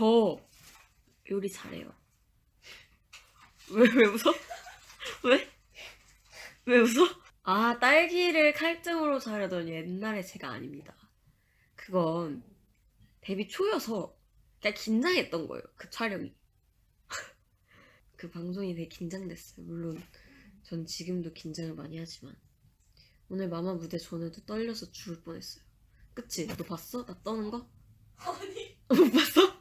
저 요리 잘해요. 왜 웃어? 왜? 왜 웃어? 아, 딸기를 칼등으로 자르던 옛날의 제가 아닙니다. 그건 데뷔 초여서 그냥 긴장했던 거예요. 그 촬영이. 그 방송이 되게 긴장됐어요. 물론 전 지금도 긴장을 많이 하지만 오늘 마마 무대 전에도 떨려서 죽을 뻔했어요. 그치? 너 봤어? 나 떠는 거? 아니. 못 봤어?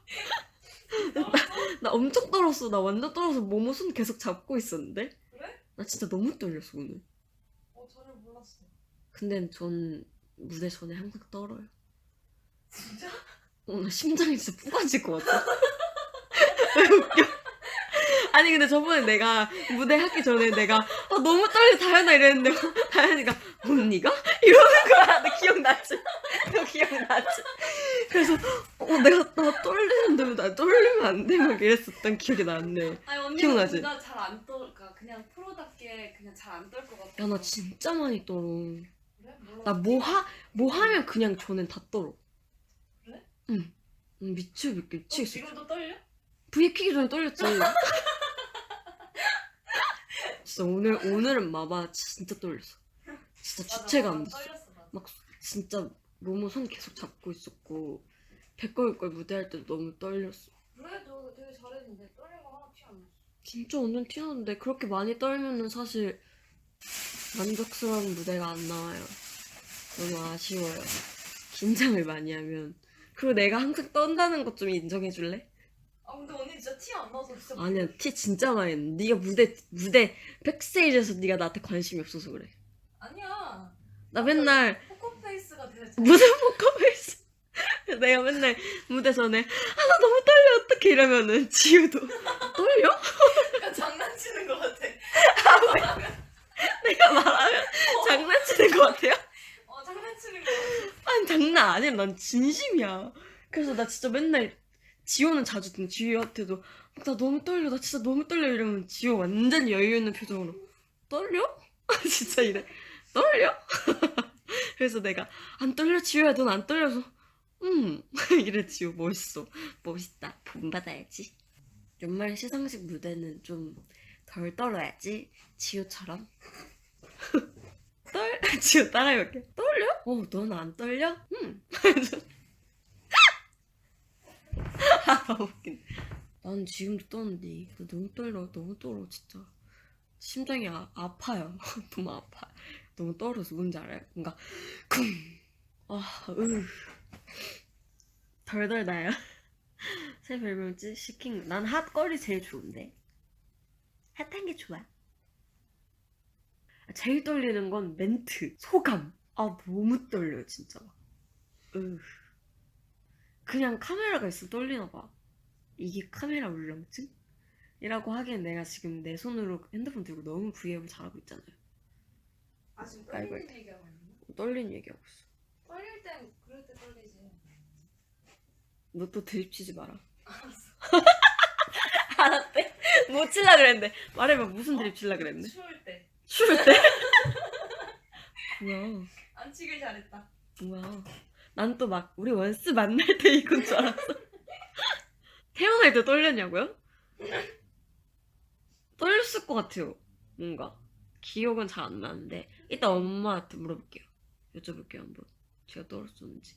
나 엄청 떨었어. 나 완전 떨어서 모모 손 계속 잡고 있었는데? 그래? 나 진짜 너무 떨렸어 오늘. 전혀 몰랐어. 근데 전 무대 전에 항상 떨어요. 진짜? 나 심장이 진짜 부가질 것 같아. 왜 웃겨? 아니 근데 저번에 내가 무대 하기 전에 내가 너무 떨려 다현아 이랬는데 다현이가 언니가? 이러는 거야. 너 기억나지? 너 기억나지? 그래서 내가 나 떨리는데 왜 나 떨리면 안 돼? 막 이랬었던 기억이 나네. 아니 언니가 기억나지? 뭔가 잘안 떨, 그러니까 그냥 프로답게 그냥 잘 안 떨 것 같아. 야 나 진짜 많이 떨어. 그래? 몰라. 나 뭐 하면 그냥 저는 다 떨어. 그래? 응. 미치겠어. 지금도 떨려? V에 키기 전에 떨렸지. 진짜 오늘은 마마 진짜 떨렸어. 진짜 주체가 안 됐어. 떨렸어, 나도. 막 진짜 모모 손 계속 잡고 있었고 백걸걸 무대할 때도 너무 떨렸어. 그래? 너 되게 잘했는데 떨린 거 하나 티 안 났어. 진짜 완전 티나는데 그렇게 많이 떨면은 사실 만족스러운 무대가 안 나와요. 너무 아쉬워요. 긴장을 많이 하면. 그리고 내가 항상 떤다는 것 좀 인정해줄래? 아 근데 언니 진짜 티 안 나서 진짜. 아니야, 티 진짜 많이 했는데 네가 무대 백스테이지에서 네가 나한테 관심이 없어서 그래. 아니야. 나 맨날 포커페이스가 되게 잘. 무대 포커페이스 내가 맨날 무대 전에 나 너무 떨려 어떡해 이러면은 지우도 떨려? 약간 장난치는 것 같아. 내가 말하면 장난치는 것 같아요? 장난치는 것 같아. 아니 장난 아니야. 난 진심이야. 그래서 나 진짜 맨날 지호는 자주 지호한테도 나 너무 떨려 나 진짜 너무 떨려 이러면 지호 완전 여유 있는 표정으로 떨려? 진짜 이래 떨려? 그래서 내가 안 떨려 지호야 넌 안 떨려서 이래 지호 멋있어 멋있다 본받아야지. 연말 시상식 무대는 좀 덜 떨어야지 지호처럼. 지호 따라해볼게. 떨려? 넌 안 떨려? 너무 웃긴다. 난 지금도 떠는데 나 너무 떨어 진짜. 심장이 아파요. 너무 아파. 너무 떨어서 뭔지 알아요? 뭔가 덜덜 나요. 새 별명지 시킨 난 핫걸이 제일 좋은데. 핫한 게 좋아. 제일 떨리는 건 멘트, 소감. 너무 떨려요 진짜. 그냥 카메라가 있으면 떨리나 봐. 이게 카메라 울렁증? 이라고 하기엔 내가 지금 내 손으로 핸드폰 들고 너무 브이앱을 잘하고 있잖아요. 지금 깔고 떨리는 얘기하고 있는 거? 떨리는 얘기하고 있어. 떨릴 땐 그럴 때 떨리지. 너 또 드립치지 마라. 알았어. 알았대? 뭐 칠라 그랬는데. 말해봐 무슨 드립 칠라 그랬는데? 추울 때. 추울 때? 뭐야 안 치길 잘했다. 뭐야. 난 또 막 우리 원스 만날 때 이건 줄 알았어. 태어날 때 떨렸냐고요? 떨렸을 것 같아요. 뭔가 기억은 잘 안 나는데 이따 엄마한테 물어볼게요. 여쭤볼게요 한번 제가 떨었었는지.